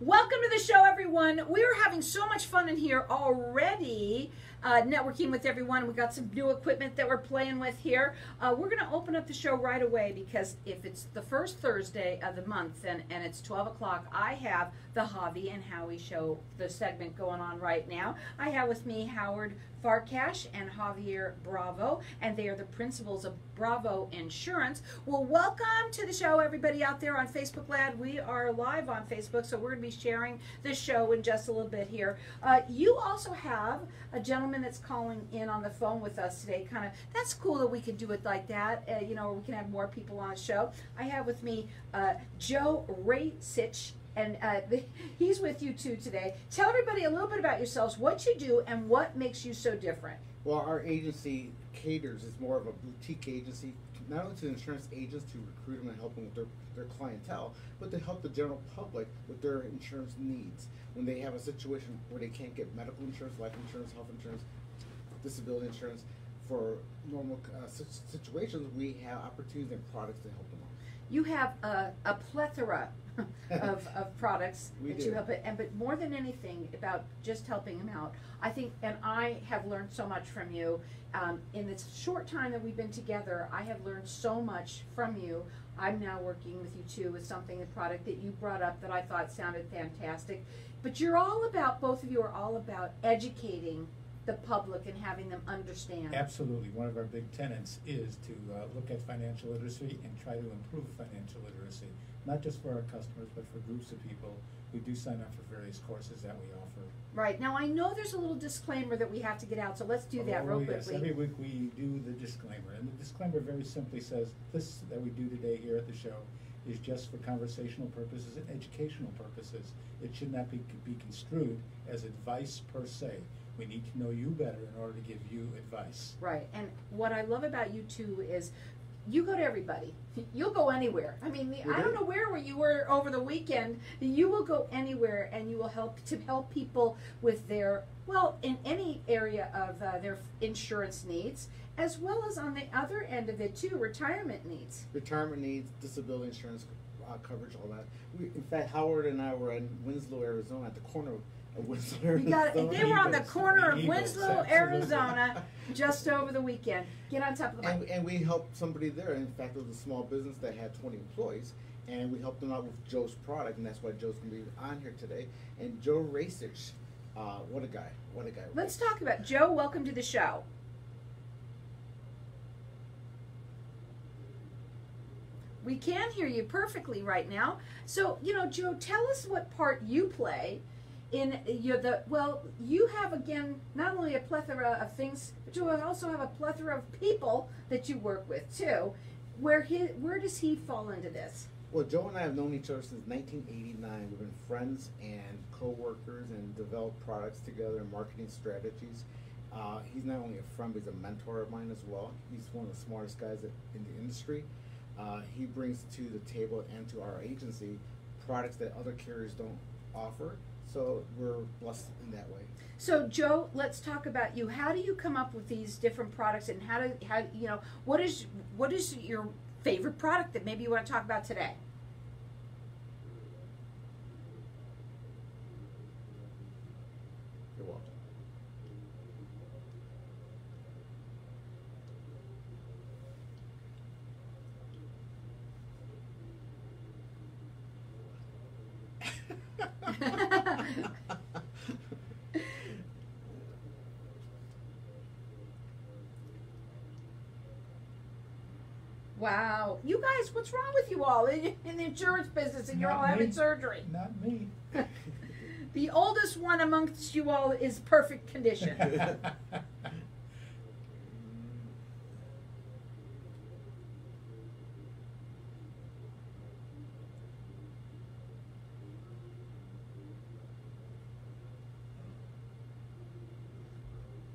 Welcome to the show, everyone. We are having so much fun in here already, networking with everyone. We've got some new equipment that we're playing with here. We're going to open up the show right away because if it's the first Thursday of the month and it's 12 o'clock, I have the Havie and Howie show, the segment going on right now. I have with me Howard Farkash and Javier Bravo, and they are the principals of Bravo Insurance. Well, welcome to the show, everybody out there on Facebook Live. We are live on Facebook, so we're going to be sharing this show in just a little bit here. You also have a gentleman that's calling in on the phone with us today. That's cool that we could do it like that. You know, we can have more people on the show. I have with me Joe Racich. And he's with you too today. Tell everybody a little bit about yourselves, what you do, and what makes you so different. Well, our agency caters is more of a boutique agency, not only to insurance agents to recruit them and help them with their clientele, but to help the general public with their insurance needs. When they have a situation where they can't get medical insurance, life insurance, health insurance, disability insurance, for normal situations, we have opportunities and products to help them out. You have a plethora of products you help it, but more than anything about just helping them out, I think, and I have learned so much from you in this short time that we've been together. I have learned so much from you. I'm now working with you too with a product that you brought up that I thought sounded fantastic. But you're all about, both of you are all about educating the public and having them understand. Absolutely. One of our big tenets is to look at financial literacy and try to improve financial literacy, not just for our customers, but for groups of people who do sign up for various courses that we offer. Right. Now, I know there's a little disclaimer that we have to get out, so let's do that real quickly. Yes. Every week we do the disclaimer, and the disclaimer very simply says this that we do today here at the show is just for conversational purposes and educational purposes. It should not be construed as advice per se. We need to know you better in order to give you advice. Right, and what I love about you two is you go to everybody. You'll go anywhere. I mean, I don't know where you were over the weekend. You will go anywhere, and you will help people with their, well, in any area of their insurance needs, as well as on the other end of it too, retirement needs. Retirement needs, disability insurance coverage, all that. In fact, Howard and I were in Winslow, Arizona, at the corner of Winslow, Arizona. They were on the corner of Winslow, Arizona, just over the weekend. Get on top of the mic. And we helped somebody there. In fact, it was a small business that had 20 employees, and we helped them out with Joe's product, and that's why Joe's going to be on here today. And Joe Racich, what a guy, what a guy. Let's talk about Joe. Welcome to the show. We can hear you perfectly right now. So, you know, Joe, tell us what part you play in you have, again, not only a plethora of things, but you also have a plethora of people that you work with too. Where does he fall into this? Well, Joe and I have known each other since 1989. We've been friends and co-workers and developed products together and marketing strategies. He's not only a friend, but he's a mentor of mine as well. He's one of the smartest guys in the industry. He brings to the table and to our agency products that other carriers don't offer. So we're blessed in that way. So Joe, let's talk about you. How do you come up with these different products, and how you know, what is your favorite product that maybe you want to talk about today? You're welcome. Wow. You guys, what's wrong with you all in the insurance business, and you're all having surgery? Not me. The oldest one amongst you all is perfect condition.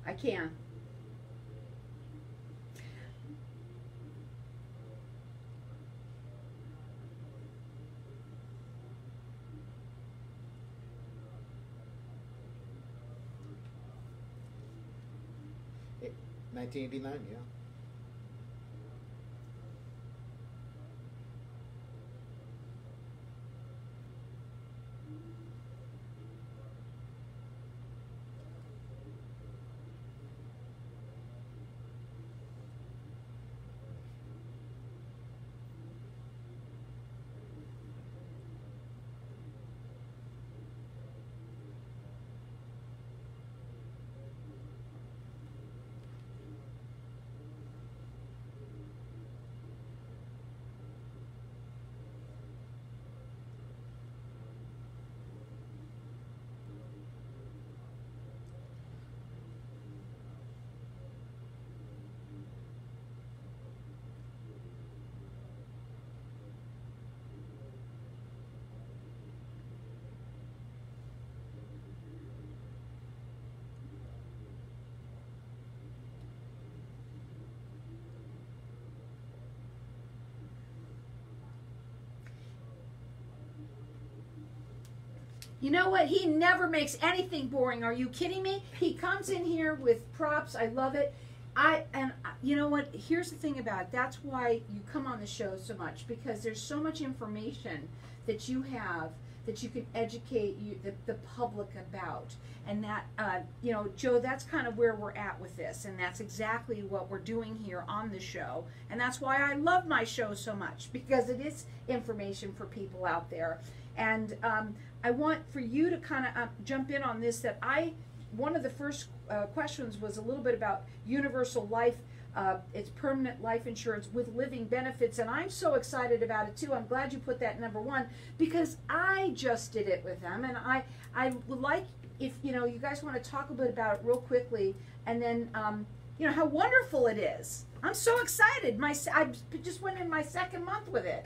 I can. Hey, 1989, yeah. You know what? He never makes anything boring. Are you kidding me? He comes in here with props. I love it. You know what? Here's the thing about it. That's why you come on the show so much, because there's so much information that you have that you can educate the public about. And that, you know, Joe, that's kind of where we're at with this. And that's exactly what we're doing here on the show. And that's why I love my show so much, because it is information for people out there. And I want for you to kind of jump in on this, that one of the first questions was a little bit about universal life. It's permanent life insurance with living benefits, and I'm so excited about it too. I'm glad you put that number one, because I just did it with them, and I would like, if you know, you guys want to talk a bit about it real quickly, and then you know how wonderful it is. I'm so excited. I just went in my second month with it.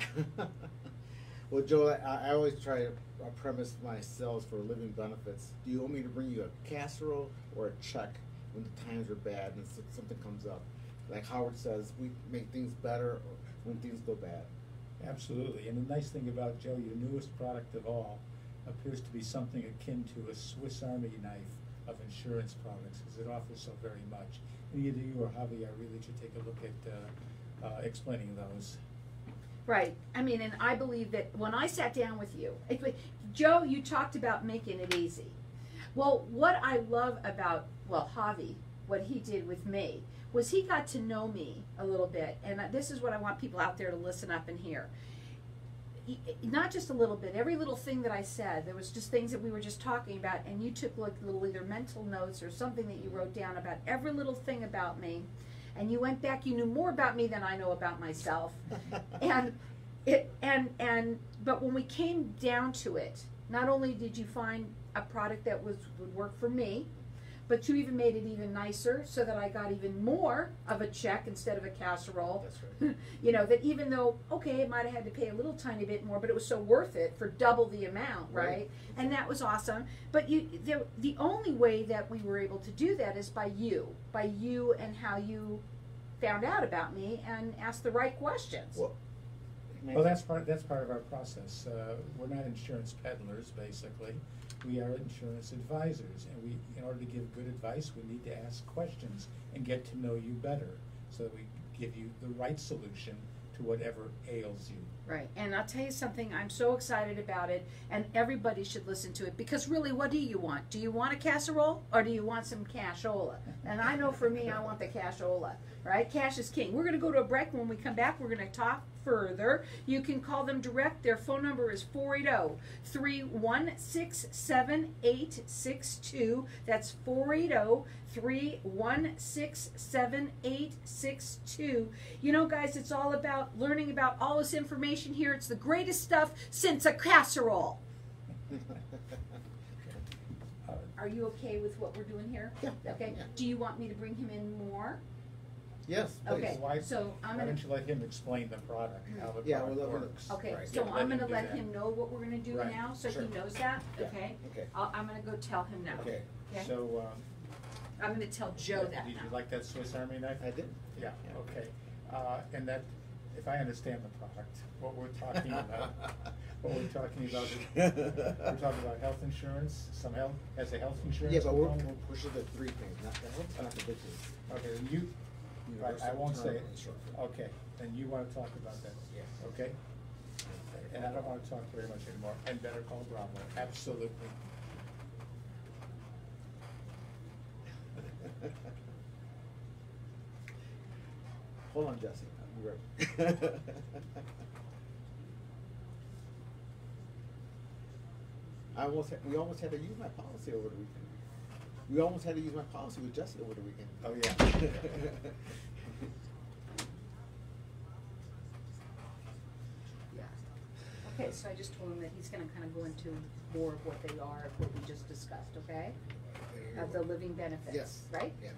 Well, Joe, I always try to premise my sales for living benefits. Do you want me to bring you a casserole or a check when the times are bad and something comes up? Like Howard says, we make things better when things go bad. Absolutely. And the nice thing about, Joe, your newest product of all appears to be something akin to a Swiss Army knife of insurance products, because it offers so very much. And either you or Javi, I really should take a look at explaining those. Right. I mean, and I believe that when I sat down with you, Joe, you talked about making it easy. Well, what I love about, Havie, what he did with me, was he got to know me a little bit. And this is what I want people out there to listen up and hear. Not just a little bit, every little thing that I said, there was just things that we were just talking about, and you took like little either mental notes or something that you wrote down about every little thing about me. And you went back, you knew more about me than I know about myself. But when we came down to it, not only did you find a product that would work for me, but you even made it even nicer so that I got even more of a check instead of a casserole. That's right. You know, that even though, okay, it might have had to pay a little tiny bit more, but it was so worth it for double the amount, right? And that was awesome. But the only way that we were able to do that is by you and how you found out about me and asked the right questions. Well, that's part of our process. We're not insurance peddlers, basically. We are insurance advisors, and in order to give good advice, we need to ask questions and get to know you better, so that we give you the right solution to whatever ails you. Right, and I'll tell you something, I'm so excited about it, and everybody should listen to it, because really, what do you want? Do you want a casserole, or do you want some cashola? And I know for me, I want the cashola, right? Cash is king. We're going to go to a break. When we come back, we're going to talk further. You can call them direct. Their phone number is 480-316-7862. That's 480-316-7862. You know, guys, it's all about learning about all this information here. It's the greatest stuff since a casserole. Are you okay with what we're doing here? Yeah. Okay. Yeah. Do you want me to bring him in more? Yes, please. Okay. So why don't you let him explain the product, how the product works? Okay, Right. so Yeah, I'm gonna do let that. him know what we're gonna do Right. now, so Sure. he knows that, Yeah. okay? Okay. I'm gonna go tell him now. Okay. Okay? So, I'm gonna tell Joe that did now. you like that Swiss Army knife? I did. Yeah, okay. And that, if I understand the product, what we're talking about, we're talking about health insurance, as a health insurance. Yeah, but we're component. pushing the three things, not the big things. Okay, right, I won't say it. Okay, then you wanna talk about that? Yes. Okay? And I don't wanna talk very much anymore, and better call Bravo, absolutely. Hold on, Jesse. I'll be right. We almost had to use my policy over the weekend. We almost had to use my policy with Jesse over the weekend. Oh, yeah. Yeah. Okay, so I just told him that he's gonna kinda go into more of what they are, of what we just discussed, okay? Of the living benefits, Yes. right? Yeah.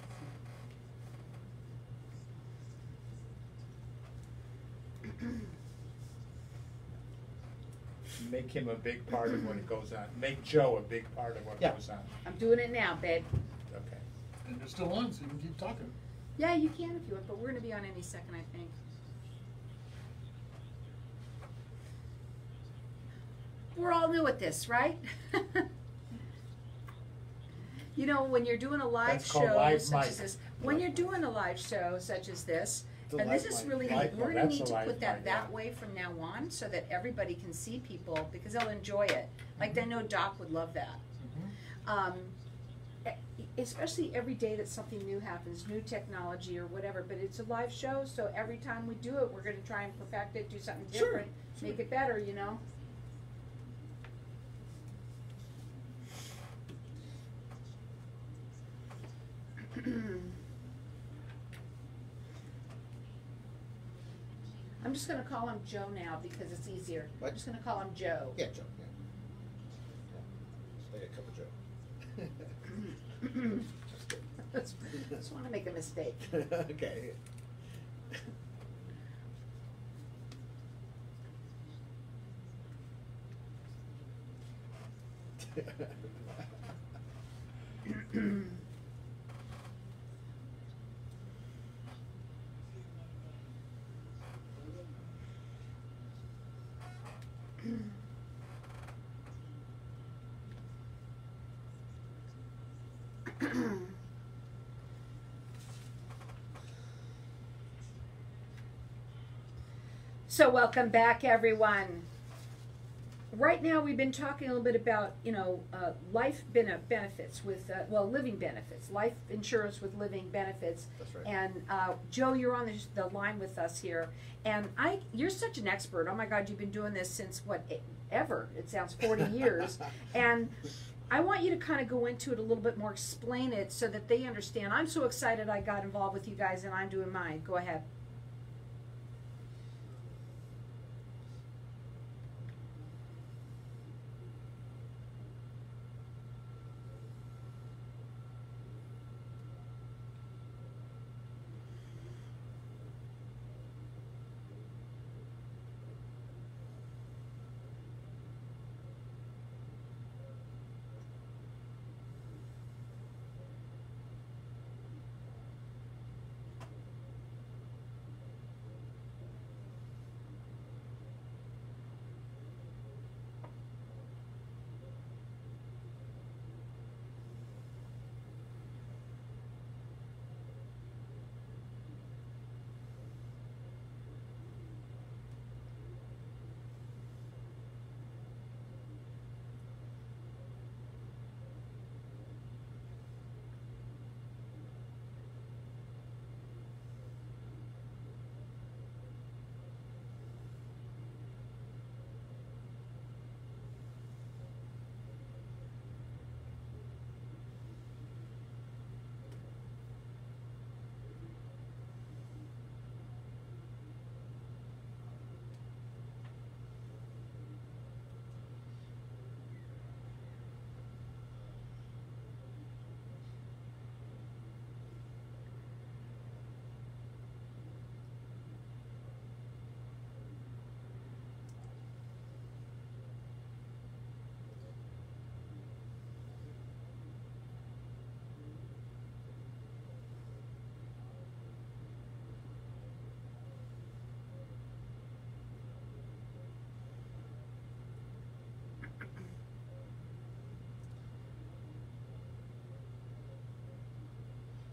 Make him a big part of what goes on. Make Joe a big part of what Yeah. goes on. I'm doing it now, babe. Okay. And you're still on, so you can keep talking. Yeah, you can if you want, but we're gonna be on any second, I think. We're all new at this, right? You know, when you're doing a live That's called show live such mic. as this, when you're doing a live show such as this, It's a and this live is mic. really Live neat. We're mic, gonna that's need a to live put that mic, that yeah. way from now on so that everybody can see people because they'll enjoy it. Like I know Doc would love that. Especially every day that something new happens, new technology or whatever, but it's a live show, so every time we do it, we're gonna try and perfect it, do something Sure, different, make it better, you know? I'm just gonna call him Joe now because it's easier. What? I'm just gonna call him Joe. Yeah, Joe. Yeah. Like a cup of Joe. Just wanna make a mistake. Okay. So welcome back, everyone. Right now, we've been talking a little bit about, life benefits with, living benefits, life insurance with living benefits. That's right. And Joe, you're on the line with us here, and you're such an expert. Oh my God, you've been doing this since ever? It sounds 40 years, and I want you to kind of go into it a little bit more, explain it so that they understand. I'm so excited I got involved with you guys, and I'm doing mine. Go ahead.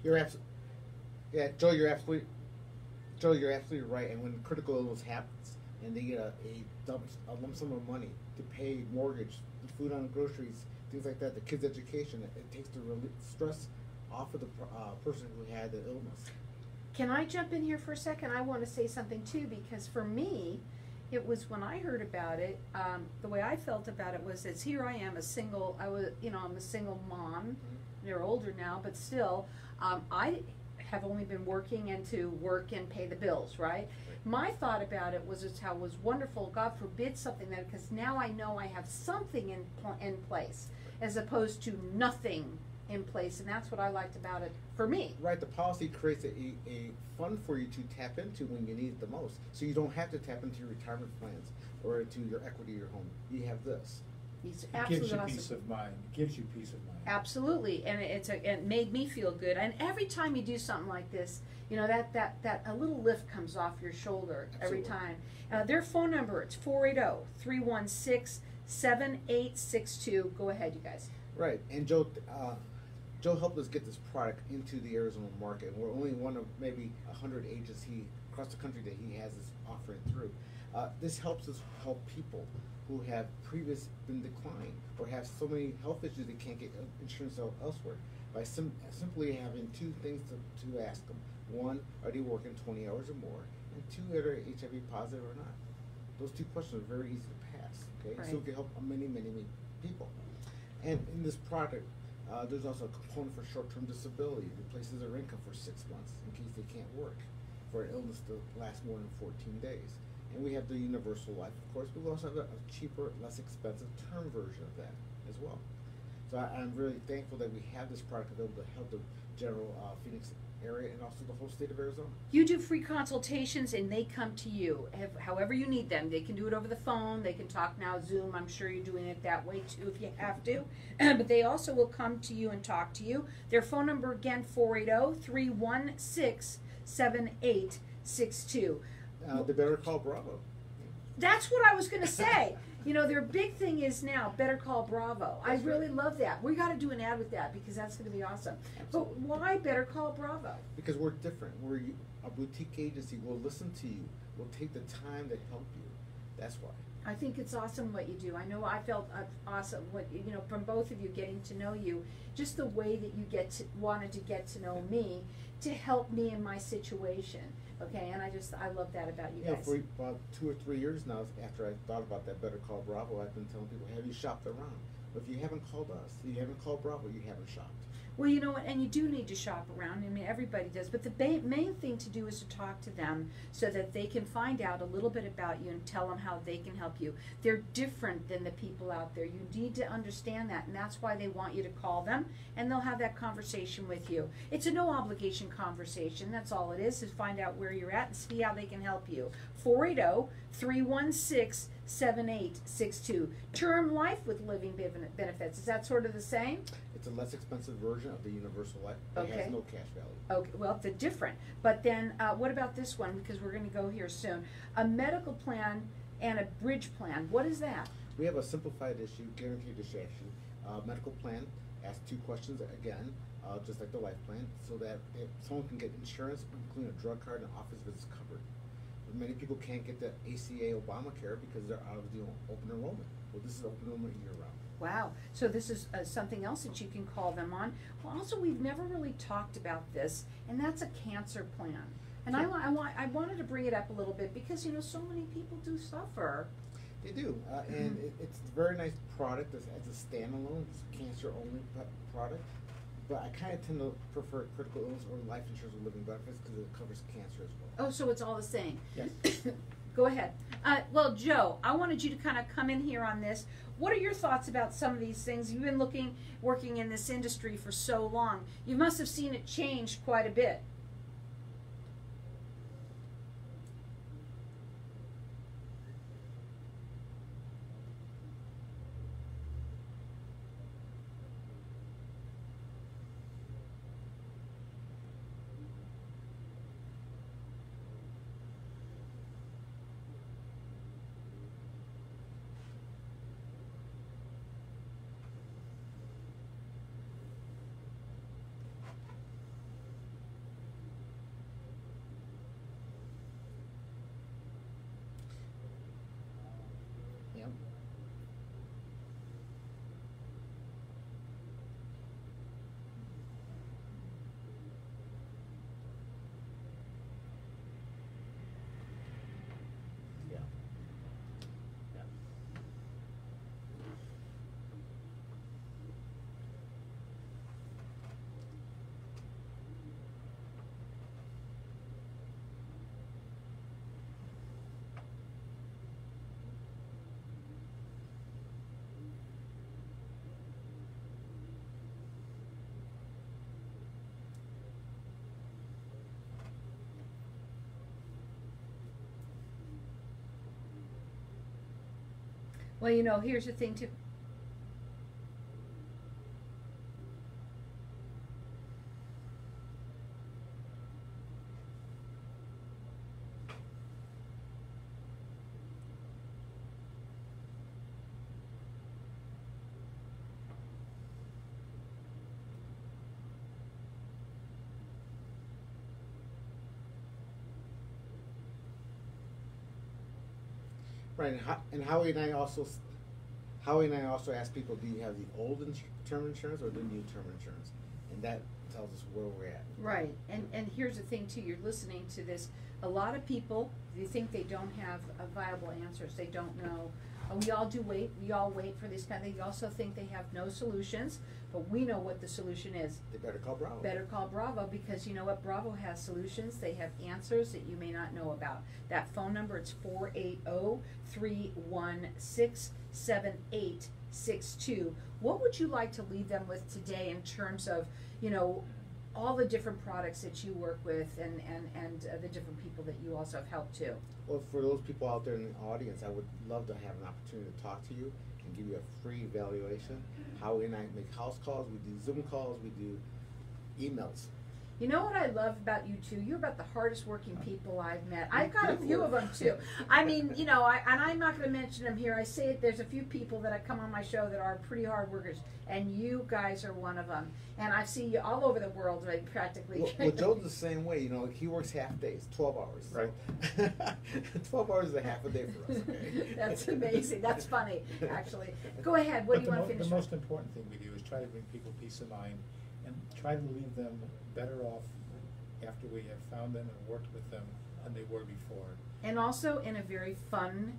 You're absolutely right. And when critical illness happens, and they get a lump sum of money to pay mortgage, food on groceries, things like that, the kids' education, it takes the stress off of the person who had the illness. Can I jump in here for a second? I want to say something too, because for me, it was when I heard about it, the way I felt about it was, it's here I am, I'm a single mom. They're older now, but still, I have only been working and to work and pay the bills, right? My thought about it was how it was wonderful, God forbid something that, because now I know I have something in place, as opposed to nothing in place, and that's what I liked about it for me. Right, the policy creates a fund for you to tap into when you need it the most. So you don't have to tap into your retirement plans or to your equity of your home. You have this. He's It absolutely gives you awesome. peace of mind. It gives you peace of mind. Absolutely, and it made me feel good. And every time you do something like this, that a little lift comes off your shoulder every Absolutely. time. Their phone number, it's 480-316 7862. Go ahead, you guys. Right, and Joe helped us get this product into the Arizona market. We're only one of maybe 100 agents across the country that he has this offering through. This helps us help people who have previously been declined or have so many health issues they can't get insurance elsewhere. By simply having two things to ask them. One, are they working 20 hours or more? And two, are they HIV positive or not? Those two questions are very easy to pass, okay? Right. So it can help many, many, many people. And in this product, there's also a component for short-term disability. It replaces their income for 6 months in case they can't work for an illness to last more than 14 days. And we have the universal life, of course, but we also have a cheaper, less expensive term version of that as well. So I'm really thankful that we have this product available to help the general Phoenix area and also the whole state of Arizona. You do free consultations and they come to you however you need them. They can do it over the phone. They can talk now, Zoom. I'm sure you're doing it that way too if you have to. But they also will come to you and talk to you. Their phone number again, 480-316-7862. They better call Bravo. That's what I was going to say. You know, their big thing is now Better Call Bravo. That's I really love that. We got to do an ad with that because that's going to be awesome. Absolutely. But why Better Call Bravo? Because we're different. We're a boutique agency. We'll listen to you. We'll take the time to help you. That's why. I think it's awesome what you do. I know I felt awesome from both of you getting to know you, just the way that you wanted to get to know me to help me in my situation. Okay, and I love that about you guys. For about 2 or 3 years now, after I thought about that Better Call Bravo, I've been telling people, have you shopped around? But if you haven't called us, you haven't called Bravo, you haven't shopped. Well, you know what, and you do need to shop around. I mean, everybody does. But the main thing to do is to talk to them so that they can find out a little bit about you and tell them how they can help you. They're different than the people out there. You need to understand that, and that's why they want you to call them, and they'll have that conversation with you. It's a no-obligation conversation. That's all it is find out where you're at and see how they can help you. 480-316-7862. Term life with living benefits. Is that sort of the same? It's a less expensive version of the universal life. It Okay. has no cash value. Okay, well, they're different. But then, what about this one? Because we're going to go here soon. A medical plan and a bridge plan. What is that? We have a simplified issue, guaranteed issue. Medical plan asks 2 questions again, just like the life plan, so that if someone can get insurance, including a drug card and office visits covered. But many people can't get the ACA Obamacare because they're out of the open enrollment. Well, this is open enrollment year-round. Wow. So this is something else that you can call them on. Well, also, we've never really talked about this, and that's a cancer plan. And I wanted to bring it up a little bit because, so many people do suffer. They do, and it's a very nice product as a standalone, it's a cancer-only product. But I kind of tend to prefer critical illness or life insurance with living benefits because it covers cancer as well. Oh, so it's all the same. Yes. Go ahead. Well, Joe, I wanted you to kind of come in here on this. What are your thoughts about some of these things? You've been working in this industry for so long. You must have seen it change quite a bit. Yeah. Yeah. Yeah. Well, here's the thing too. Right, and Howie and I also ask people, do you have the old term insurance or the new term insurance? And that tells us where we're at. Right, and here's the thing too, you're listening to this, a lot of people, they think they don't have viable answers, they don't know. We all wait for this kind of thing, they also think they have no solutions, but we know what the solution is. They better call Bravo. Better call Bravo, because you know what, Bravo has solutions, they have answers that you may not know about. That phone number, it's 480-316-7862. What would you like to leave them with today in terms of, you know, all the different products that you work with and the different people that you also have helped too? Well, for those people out there in the audience, I would love to have an opportunity to talk to you and give you a free evaluation. Howie and I make house calls, we do Zoom calls, we do emails. You know what I love about you two? You're about the hardest working people I've met. I've got a few of them too. I mean, you know, and I'm not going to mention them here. I say it, there's a few people that I come on my show that are pretty hard workers, and you guys are one of them. And I see you all over the world, right, practically. Well, Joe's the same way. You know, he works half days, 12 hours. Right. So 12 hours is a half a day for us. Okay? That's amazing. That's funny, actually. Go ahead. What do you want to finish The with? most important thing we do is try to bring people peace of mind and try to leave them better off after we have found them and worked with them than they were before. And also in a very fun,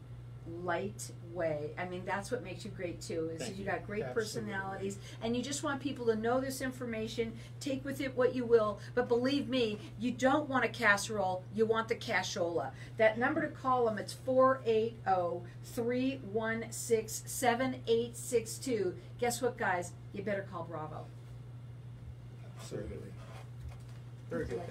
light way. I mean, that's what makes you great too, is Thank you you. got great Absolutely. personalities, and you just want people to know this information, take with it what you will, but believe me, you don't want a casserole, you want the cashola. That number to call them, it's 480-316-7862. Guess what, guys? You better call Bravo. Absolutely. Very good.